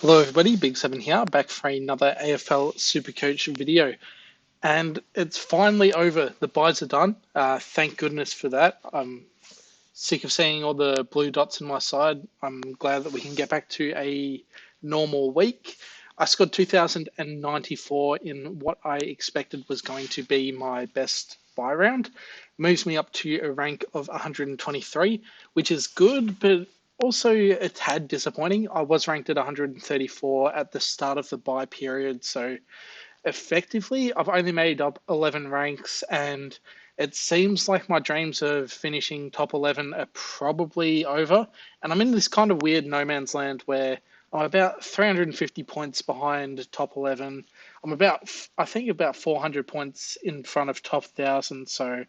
Hello everybody, Big Seven here, back for another AFL SuperCoach video. And it's finally over. The buys are done. Thank goodness for that. I'm sick of seeing all the blue dots in my side. I'm glad that we can get back to a normal week. I scored 2,094 in what I expected was going to be my best buy round. Moves me up to a rank of 123, which is good, but also a tad disappointing. I was ranked at 134 at the start of the buy period, so effectively I've only made up 11 ranks, and it seems like my dreams of finishing top 11 are probably over. And I'm in this kind of weird no man's land where I'm about 350 points behind top 11. I think about 400 points in front of top 1,000. So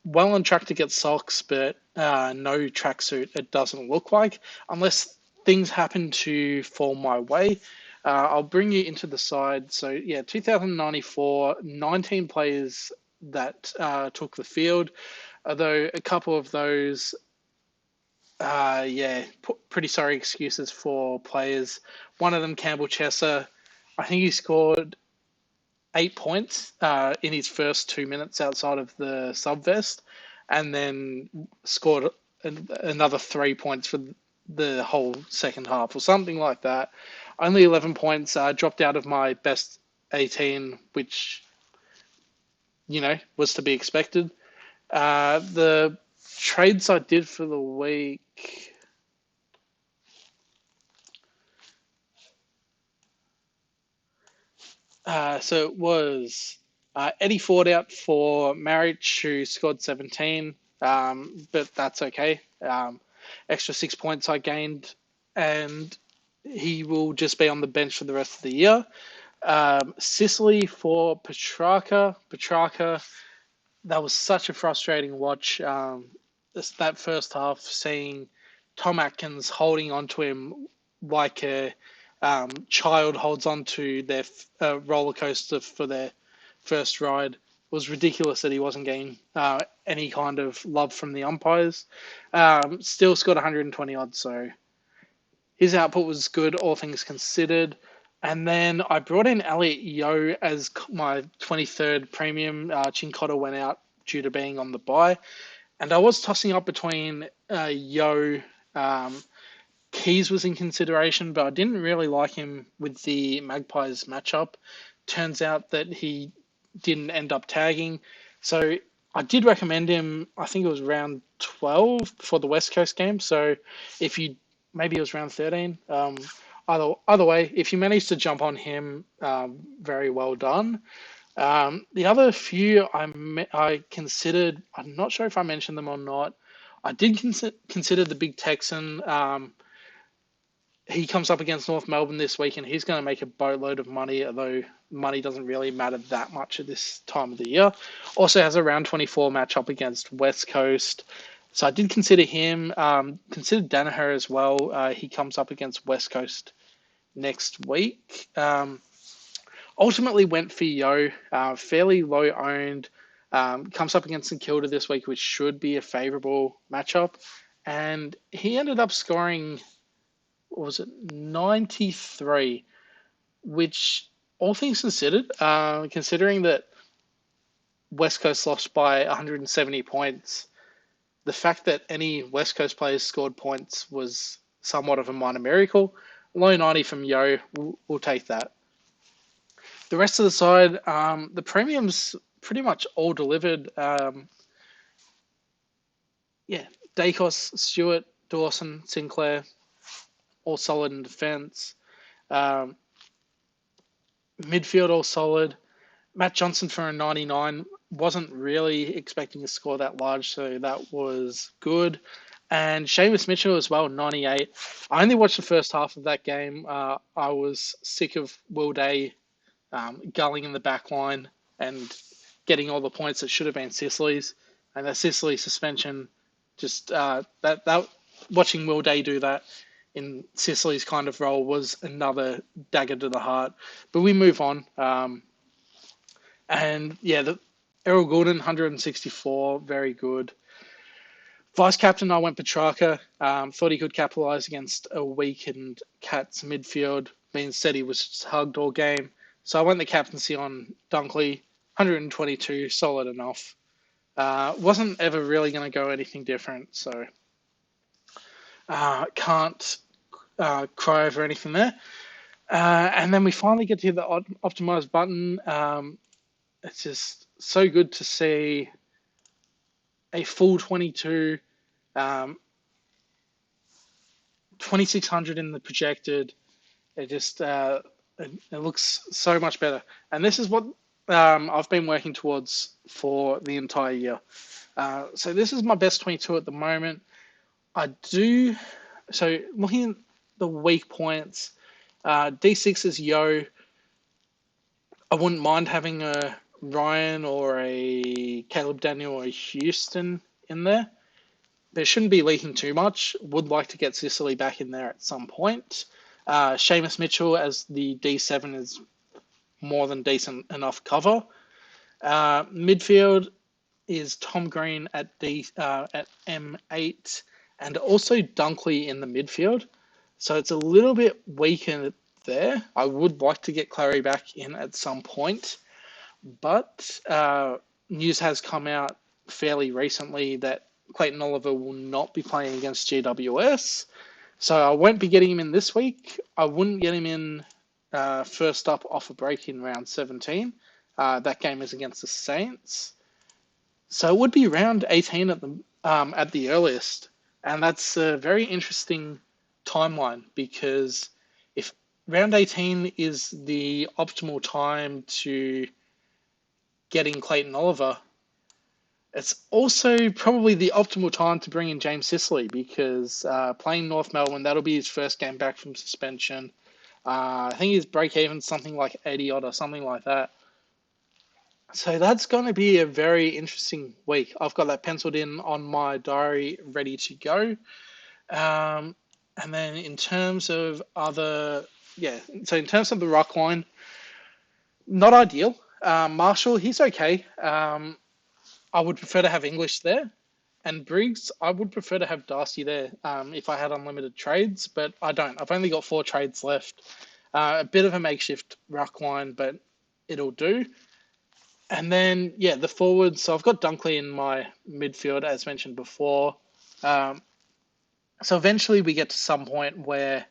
well on track to get socks, but no tracksuit, it doesn't look like, unless things happen to fall my way. I'll bring you into the side. So, yeah, 2094, 19 players that took the field, although a couple of those, pretty sorry excuses for players. One of them, Campbell Chesser, I think he scored 8 points in his first 2 minutes outside of the subvest, and then scored another 3 points for the whole second half or something like that. Only 11 points, dropped out of my best 18, which, was to be expected. The trades I did for the week. So it was Eddie Ford out for Marich, who scored 17, but that's okay. Extra 6 points I gained, and he will just be on the bench for the rest of the year. Sicily for Petrarca. Petrarca, that was such a frustrating watch. That first half, seeing Tom Atkins holding onto him like a child holds onto their roller coaster for their first ride. It was ridiculous that he wasn't getting any kind of love from the umpires. Still scored 120 odd, so his output was good, all things considered. And then I brought in Elliot Yeo as my 23rd premium. Chincotta went out due to being on the bye. And I was tossing up between Yeo, Keys was in consideration, but I didn't really like him with the Magpies matchup. Turns out that he didn't end up tagging. So I did recommend him, I think it was round 12 for the West Coast game. So if you, maybe it was round 13. Either way, if you manage to jump on him, very well done. The other few I considered, I'm not sure if I mentioned them or not. I did consider the Big Texan. He comes up against North Melbourne this week, and he's going to make a boatload of money, although money doesn't really matter that much at this time of the year. Also has a round 24 match up against West Coast. So I did consider him. Considered Danaher as well. He comes up against West Coast next week. Ultimately went for Yo, fairly low owned. Comes up against St Kilda this week, which should be a favourable matchup. And he ended up scoring, what was it, 93, which, all things considered, considering that West Coast lost by 170 points, the fact that any West Coast players scored points was somewhat of a minor miracle. Low 90 from Yo, we'll take that. The rest of the side, the premiums pretty much all delivered. Dacos, Stewart, Dawson, Sinclair, all solid in defence. Midfield, all solid. Matt Johnson for a 99. Wasn't really expecting to score that large, so that was good. And Seamus Mitchell as well, 98. I only watched the first half of that game. I was sick of Will Day gulling in the back line and getting all the points that should have been Sicily's. And the Sicily suspension, just that watching Will Day do that in Sicily's kind of role was another dagger to the heart. But we move on. The Errol Goulden, 164, very good. Vice captain, I went Petrarca. Thought he could capitalise against a weakened Cats midfield, but instead he was just hugged all game. So I went the captaincy on Dunkley, 122, solid enough. Wasn't ever really going to go anything different, so can't cry over anything there. And then we finally get to the optimize button. It's just so good to see a full 22, 2600 in the projected. It looks so much better. And this is what I've been working towards for the entire year. So this is my best 22 at the moment. So looking at the weak points, D6 is Yo. I wouldn't mind having a Ryan or a Caleb Daniel or a Houston in there. There shouldn't be leaking too much. Would like to get Sicily back in there at some point. Seamus Mitchell as the D7 is more than decent enough cover. Midfield is Tom Green at M8 and also Dunkley in the midfield. So it's a little bit weaker there. I would like to get Clary back in at some point, but news has come out fairly recently that Clayton Oliver will not be playing against GWS. So I won't be getting him in this week. I wouldn't get him in first up off a break in round 17. That game is against the Saints. So it would be round 18 at the earliest. And that's a very interesting timeline because if round 18 is the optimal time to getting Clayton Oliver, it's also probably the optimal time to bring in James Sicily because playing North Melbourne, that'll be his first game back from suspension. I think his break even something like 80 odd or something like that. So that's going to be a very interesting week. I've got that penciled in on my diary, ready to go. And then in terms of in terms of the ruck line, not ideal. Marshall, he's okay. I would prefer to have English there. And Briggs, I would prefer to have Darcy there if I had unlimited trades, but I don't. I've only got 4 trades left. A bit of a makeshift ruck line, but it'll do. And then, the forwards. So I've got Dunkley in my midfield, as mentioned before. So eventually we get to some point where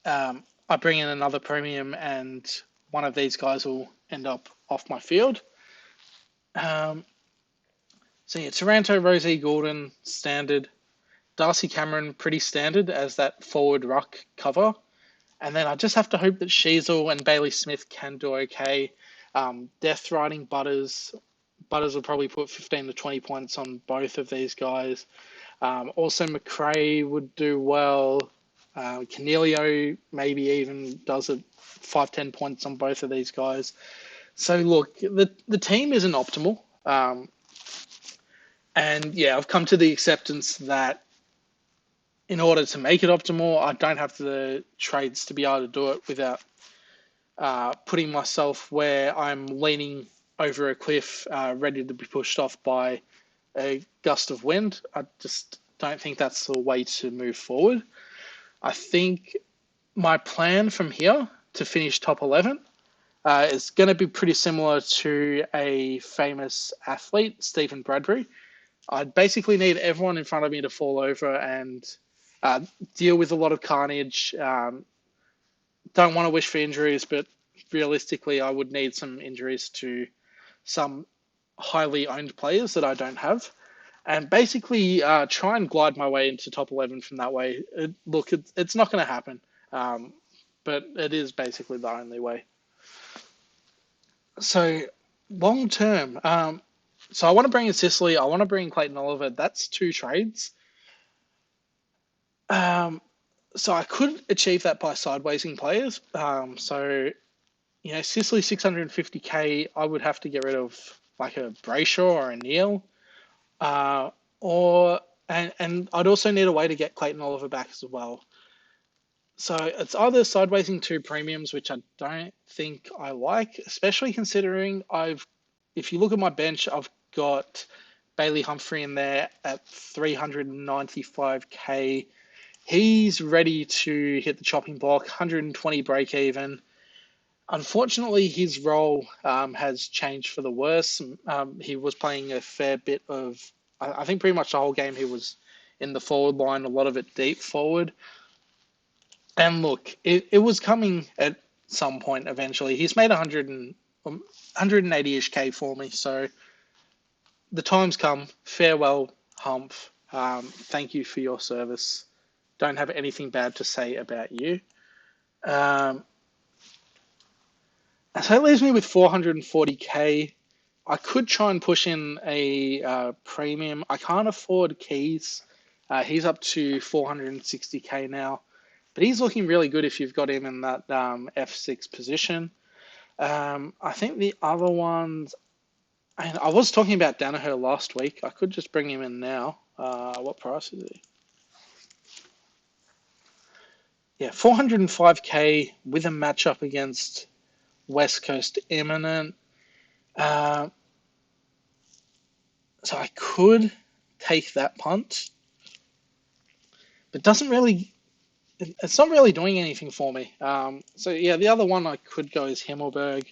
I bring in another premium and one of these guys will end up off my field. Taranto, Rosie, Gordon, standard. Darcy Cameron, pretty standard as that forward ruck cover. And then I just have to hope that Sheasel and Bailey Smith can do okay. Death Riding Butters. Butters will probably put 15 to 20 points on both of these guys. Also, McRae would do well. Canelio maybe even does it 5-10 points on both of these guys. So look, the team isn't optimal. I've come to the acceptance that in order to make it optimal, I don't have the trades to be able to do it without putting myself where I'm leaning over a cliff, ready to be pushed off by a gust of wind. I just don't think that's the way to move forward. I think my plan from here to finish top 11 is going to be pretty similar to a famous athlete, Stephen Bradbury. I'd basically need everyone in front of me to fall over and deal with a lot of carnage. Don't want to wish for injuries, but realistically, I would need some injuries to some highly owned players that I don't have. And basically try and glide my way into top 11 from that way. It's not going to happen, but it is basically the only way. So long term, so I want to bring in Sicily. I want to bring in Clayton Oliver. That's 2 trades. So I could achieve that by sidewaysing players. Sicily 650k, I would have to get rid of like a Brayshaw or a Neil. And I'd also need a way to get Clayton Oliver back as well. So it's either sidewaysing 2 premiums, which I don't think I like, especially considering if you look at my bench, I've got Bailey Humphrey in there at 395k. He's ready to hit the chopping block, 120 break even. Unfortunately, his role has changed for the worse. He was playing a fair bit of, I think pretty much the whole game he was in the forward line, a lot of it deep forward. And look, it was coming at some point eventually. He's made 180-ish K for me, so the time's come. Farewell, Hump. Thank you for your service. Don't have anything bad to say about you. So it leaves me with 440k. I could try and push in a premium. I can't afford Keys. He's up to 460k now, but he's looking really good if you've got him in that F6 position. I think the other ones, I was talking about Danaher last week. I could just bring him in now. What price is he? Yeah, 405k with a matchup against West Coast Imminent. So I could take that punt, but it's not really doing anything for me. So yeah, the other one I could go is Himmelberg,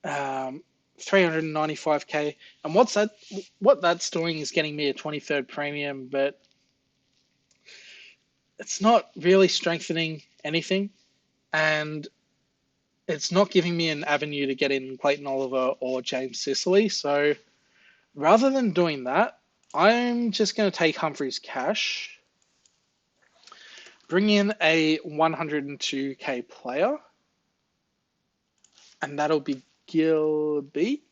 395k, and what that's doing is getting me a 23rd premium, but it's not really strengthening anything, and it's not giving me an avenue to get in Clayton Oliver or James Sicily. So rather than doing that, I'm just going to take Humphreys cash, bring in a 102k player, and that'll be Gilby.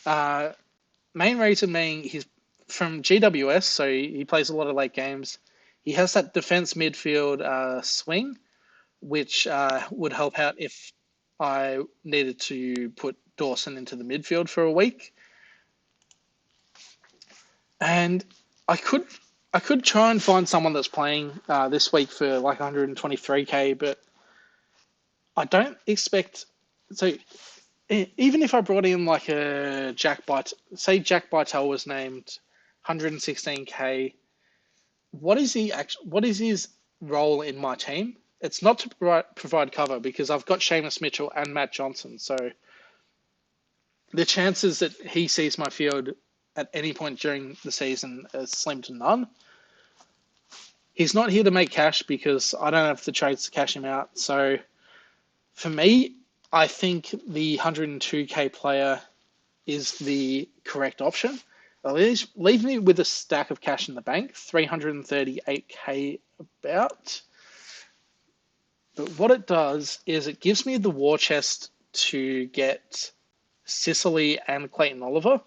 Main reason being he's from GWS, so he plays a lot of late games. He has that defense midfield swing, which would help out if I needed to put Dawson into the midfield for a week. And I could try and find someone that's playing this week for like 123k, but I don't expect. So even if I brought in like a Jack Bytel was named 116k, what is his role in my team? It's not to provide cover because I've got Seamus Mitchell and Matt Johnson. So the chances that he sees my field at any point during the season is slim to none. He's not here to make cash because I don't have the trades to cash him out. So for me, I think the 102k player is the correct option. Leave me with a stack of cash in the bank, 338k about. But what it does is it gives me the war chest to get Sicily and Clayton Oliver,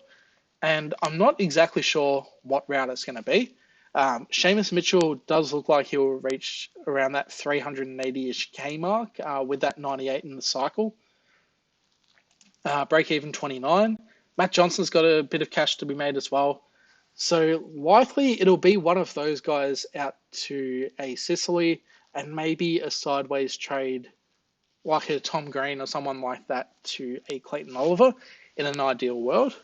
and I'm not exactly sure what route it's going to be. Seamus Mitchell does look like he'll reach around that 380-ish K mark with that 98 in the cycle. Break even 29. Matt Johnson's got a bit of cash to be made as well. So likely it'll be one of those guys out to a Sicily and maybe a sideways trade like a Tom Green or someone like that to a Clayton Oliver in an ideal world.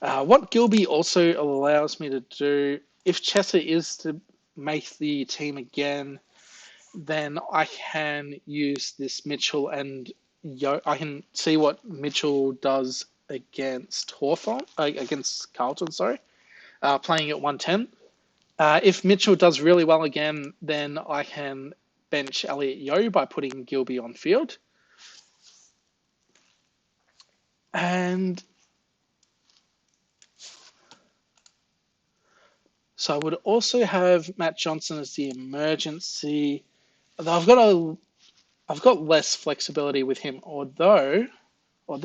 What Gilby also allows me to do, if Chester is to make the team again, then I can use this Mitchell and I can see what Mitchell does against against Carlton, playing at 110. If Mitchell does really well again, then I can bench Elliot Yeo by putting Gilby on field. And so I would also have Matt Johnson as the emergency. I've got less flexibility with him, although I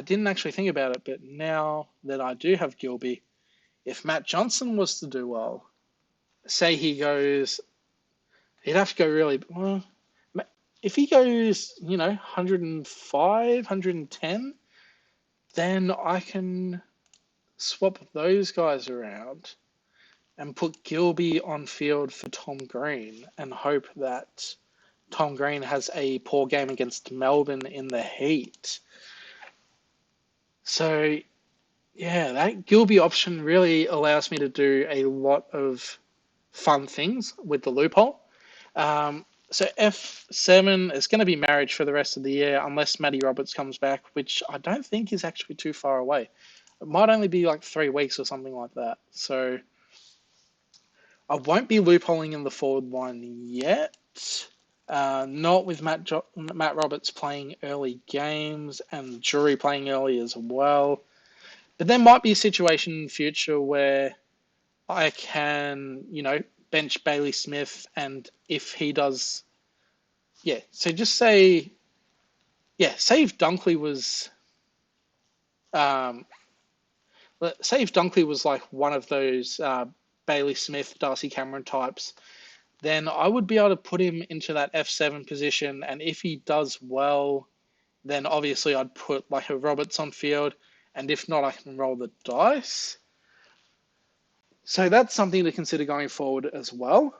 didn't actually think about it, but now that I do have Gilby, if Matt Johnson was to do well, say he'd have to go really well. If he goes, 105, 110, then I can swap those guys around and put Gilby on field for Tom Green and hope that Tom Green has a poor game against Melbourne in the heat. So yeah, that Gilby option really allows me to do a lot of fun things with the loophole. So F7 is going to be marriage for the rest of the year unless Matty Roberts comes back, which I don't think is actually too far away. It might only be like 3 weeks or something like that. So I won't be loopholing in the forward line yet. Not with Matt Roberts playing early games and Drury playing early as well. But there might be a situation in the future where I can, bench Bailey Smith, and if he does, yeah. So just say, yeah, say if Dunkley was, um, say if Dunkley was like one of those Bailey Smith, Darcy Cameron types, then I would be able to put him into that F7 position, and if he does well, then obviously I'd put like a Roberts on field, and if not, I can roll the dice. So that's something to consider going forward as well.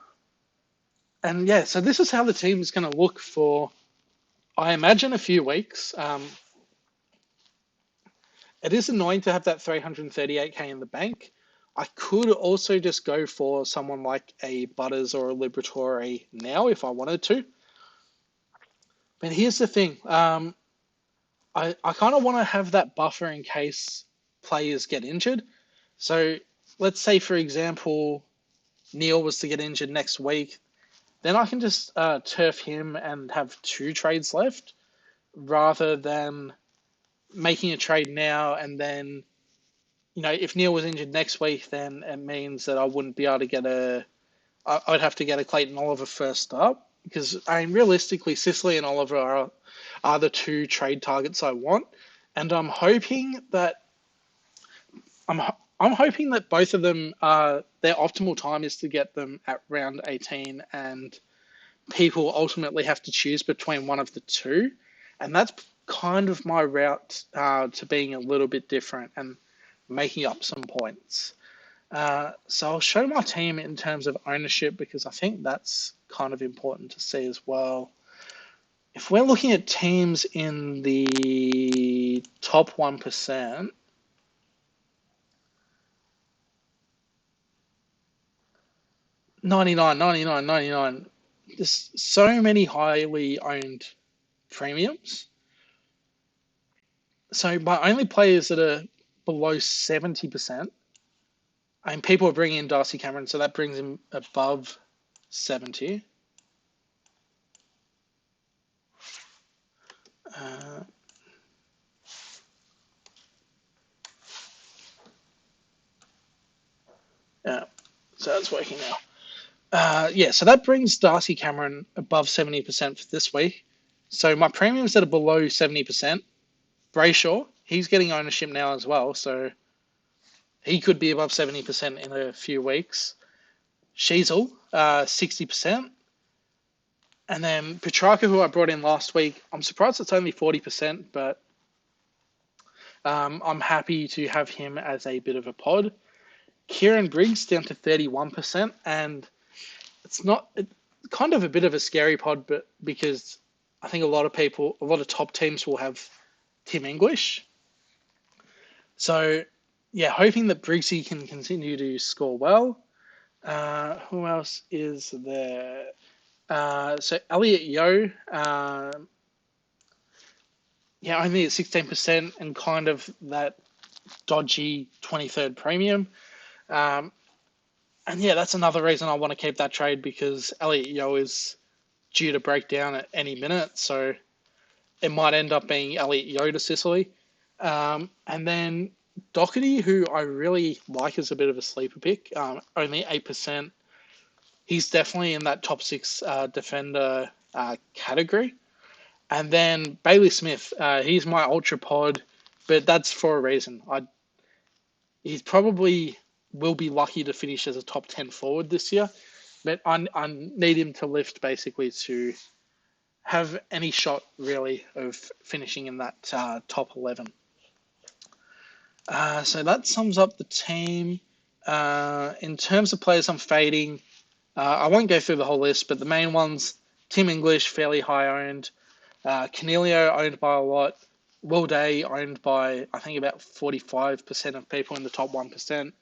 And yeah, so this is how the team is going to look for, I imagine, a few weeks. It is annoying to have that 338k in the bank. I could also just go for someone like a Butters or a Liberatore now if I wanted to. But here's the thing. I kind of want to have that buffer in case players get injured. So let's say, for example, Neil was to get injured next week. Then I can just turf him and have 2 trades left rather than making a trade now and then, if Neil was injured next week, then it means that I wouldn't be able to get I'd have to get a Clayton Oliver first up because realistically, Sicily and Oliver are the 2 trade targets I want, and I'm hoping that I'm hoping that both of them their optimal time is to get them at round 18, and people ultimately have to choose between one of the 2, and that's kind of my route to being a little bit different and making up some points. So I'll show my team in terms of ownership because I think that's kind of important to see as well. If we're looking at teams in the top 1%, $99.99. There's so many highly owned premiums. So my only players that are below 70%, and people are bringing in Darcy Cameron, so that brings him above 70. Yeah, so that's working now. Yeah, so that brings Darcy Cameron above 70% for this week. So my premiums that are below 70%, Brayshaw, he's getting ownership now as well, so he could be above 70% in a few weeks. Sheasel, 60%. And then Petrarca, who I brought in last week, I'm surprised it's only 40%, but I'm happy to have him as a bit of a pod. Kieran Briggs down to 31%, and it's kind of a bit of a scary pod, but because I think a lot of top teams will have Tim English. So yeah, hoping that Briggsy can continue to score well. Who else is there? So Elliot Yeo, only at 16% and kind of that dodgy 23rd premium. And yeah, that's another reason I want to keep that trade because Elliot Yeo is due to break down at any minute. So it might end up being Elliot Yeo to Sicily. And then Doherty, who I really like as a bit of a sleeper pick, only 8%. He's definitely in that top 6 defender category. And then Bailey Smith, he's my ultra pod, but that's for a reason. He's probably will be lucky to finish as a top 10 forward this year, but I need him to lift basically to have any shot really of finishing in that top 11. So that sums up the team. In terms of players I'm fading, I won't go through the whole list, but the main ones, Tim English, fairly high owned. Canelio owned by a lot. Will Day owned by, I think, about 45% of people in the top 1%,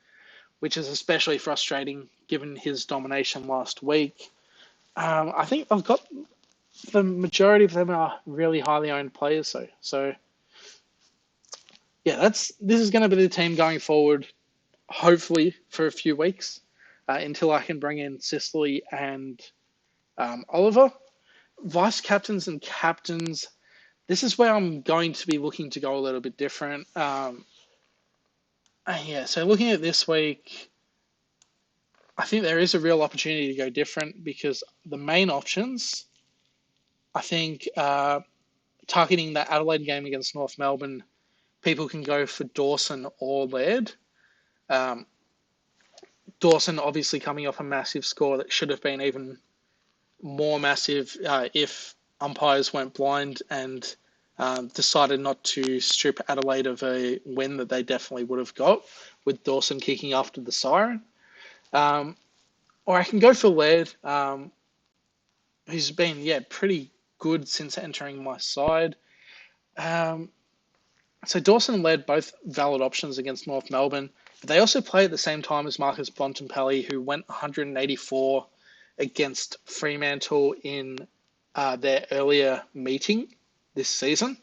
which is especially frustrating given his domination last week. I think I've got the majority of them are really highly owned players, though. So, yeah, this is going to be the team going forward, hopefully, for a few weeks until I can bring in Sicily and Oliver. Vice captains and captains, this is where I'm going to be looking to go a little bit different. Yeah, so looking at this week, I think there is a real opportunity to go different because the main options, I think, targeting that Adelaide game against North Melbourne, people can go for Dawson or Laird. Dawson obviously coming off a massive score that should have been even more massive if umpires went blind and decided not to strip Adelaide of a win that they definitely would have got with Dawson kicking after the siren. Or I can go for Laird, who's been, pretty good since entering my side. So Dawson and Laird, both valid options against North Melbourne. But they also play at the same time as Marcus Bontempelli, who went 184 against Fremantle in their earlier meeting this season.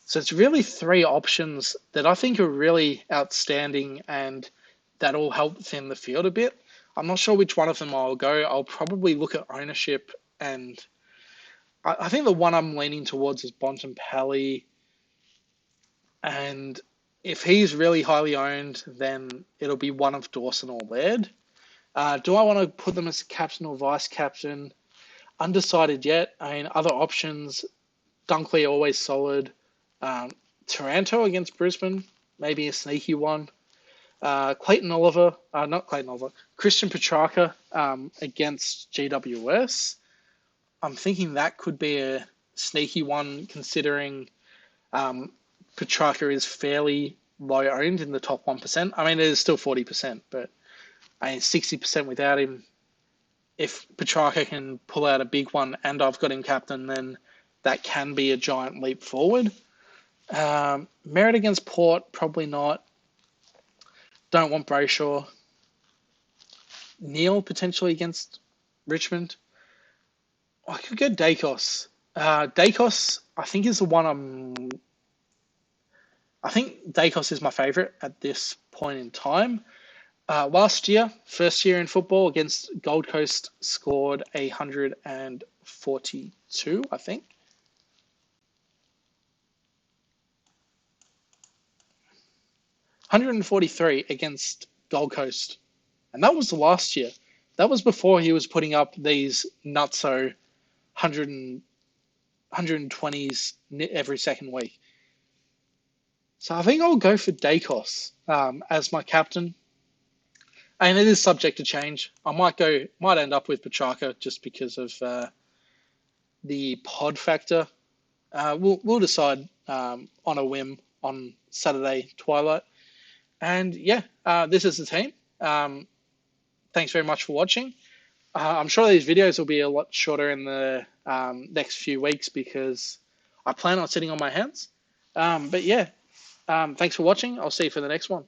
So it's really three options that I think are really outstanding and that'll help thin the field a bit. I'm not sure which one of them I'll go. I'll probably look at ownership, and I think the one I'm leaning towards is Bontempelli. And if he's really highly owned, then it'll be one of Dawson or Laird. Do I want to put them as captain or vice captain? Undecided yet. I mean, other options, Dunkley always solid. Taranto against Brisbane, maybe a sneaky one. Christian Petrarca against GWS. I'm thinking that could be a sneaky one considering Petrarca is fairly low owned in the top 1%. I mean, it is still 40%, but 60% without him. If Petrarca can pull out a big one and I've got him captain, then that can be a giant leap forward. Merit against Port, probably not. Don't want Brayshaw. Neil potentially against Richmond. I could go Dacos. Dacos, I think, is the one I think Dacos is my favourite at this point in time. Last year, first year in football against Gold Coast, scored 142, I think. 143 against Gold Coast. And that was the last year. That was before he was putting up these nutso 120s every second week. So I think I'll go for Dacos as my captain. And it is subject to change. I might end up with Petrarca just because of the pod factor. We'll decide on a whim on Saturday twilight. And yeah, this is the team. Thanks very much for watching. I'm sure these videos will be a lot shorter in the next few weeks because I plan on sitting on my hands. But yeah, thanks for watching. I'll see you for the next one.